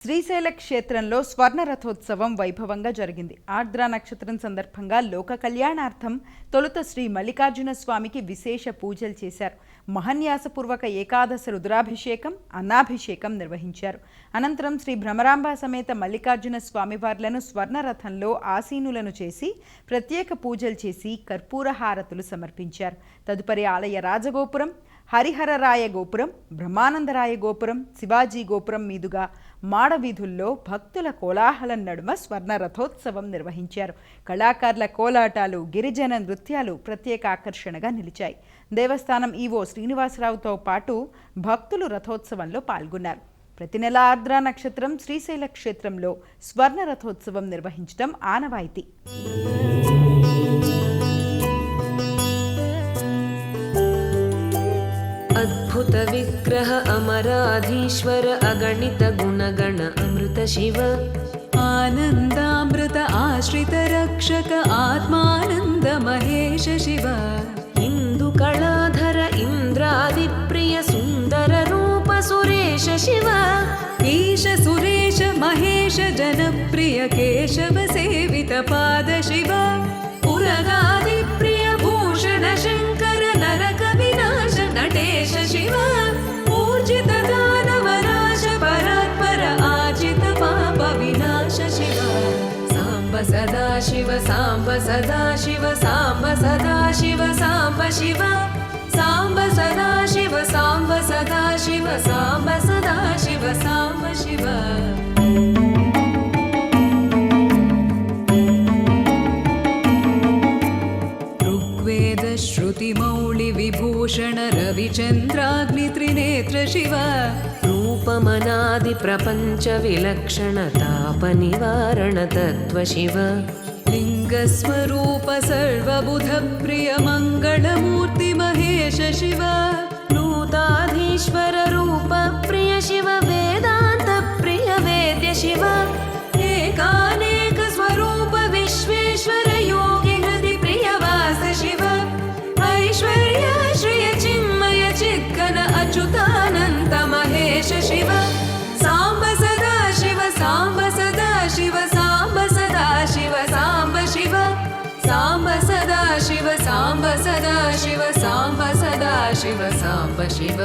శ్రీశైల క్షేత్రంలో స్వర్ణ రథోత్సవం వైభవంగా జరిగింది. ఆర్ద్ర నక్షత్రం సందర్భంగా లోక కళ్యాణార్థం తొలుత శ్రీ మల్లికార్జున స్వామికి విశేష పూజలు చేశారు. మహన్యాసపూర్వక ఏకాదశ రుద్రాభిషేకం, అన్నాభిషేకం నిర్వహించారు. అనంతరం శ్రీ భ్రమరాంబ సమేత మల్లికార్జున స్వామివార్లను స్వర్ణరథంలో ఆసీనులను చేసి ప్రత్యేక పూజలు చేసి కర్పూర హారతులు సమర్పించారు. తదుపరి ఆలయ రాజగోపురం, హరిహరరాయ గోపురం, బ్రహ్మానందరాయ గోపురం, శివాజీ గోపురం మీదుగా మాడవీధుల్లో భక్తుల కోలాహలం నడుమ స్వర్ణ రథోత్సవం నిర్వహించారు. కళాకారుల కోలాటాలు, గిరిజన నృత్యాలు ప్రత్యేక ఆకర్షణగా నిలిచాయి. దేవస్థానం ఈవో శ్రీనివాసరావుతో పాటు భక్తులు రథోత్సవంలో పాల్గొన్నారు. ప్రతి నెల ఆర్ద్ర నక్షత్రం శ్రీశైల క్షేత్రంలో స్వర్ణ రథోత్సవం నిర్వహించడం ఆనవాయితీ. अद्भुत विग्रह अमराधीश्वर अगणित गुणगण अमृत शिव आनन्दामृत आश्रित रक्षक आत्मानन्द महेश शिव इन्दुकलाधर इन्द्रादिप्रिय सुन्दर रूप सुरेश शिव ईश सुरेश महेश जनप्रिय केशव सेवित पाद शिव पुरगादिप्रिय भूषण शङ्कर नरक विनाश नटेश शिव ऊर्जित दानवनाश परात्पर आजित पाप विनाश शिव साम्ब सदा शिव साम्ब सदा शिव साम्ब सदा शिव साम्ब शिव साम्ब सदा शिव साम्ब सदा शिव साम्ब सदा शिव साम्ब शिव श्रुतिमौळि विभूषण रविचन्द्राग्नित्रिनेत्र शिव रूपमनादि प्रपञ्च विलक्षण ताप निवारण तत्त्व शिव लिङ्गस्वरूप सर्वबुध प्रिय मङ्गलमूर्ति महेश शिव नूताधीश्वर रूप प्रिय शिव वेदान्त प्रिय वेद्य शिव एकानेक स्वरूप विश्वेश्वर योगि हृदि प्रिय वास शिव ऐश्वर्य श्रिय चिन्मय चिद्घन अच्युतानन्त महेश शिव साम्ब सदा शिव साम्ब सदा शिव साम्ब सदा शिव साम्ब शिव साम्ब सदा शिव साम्ब सदा शिव साम्ब सदा शिव साम्ब शिव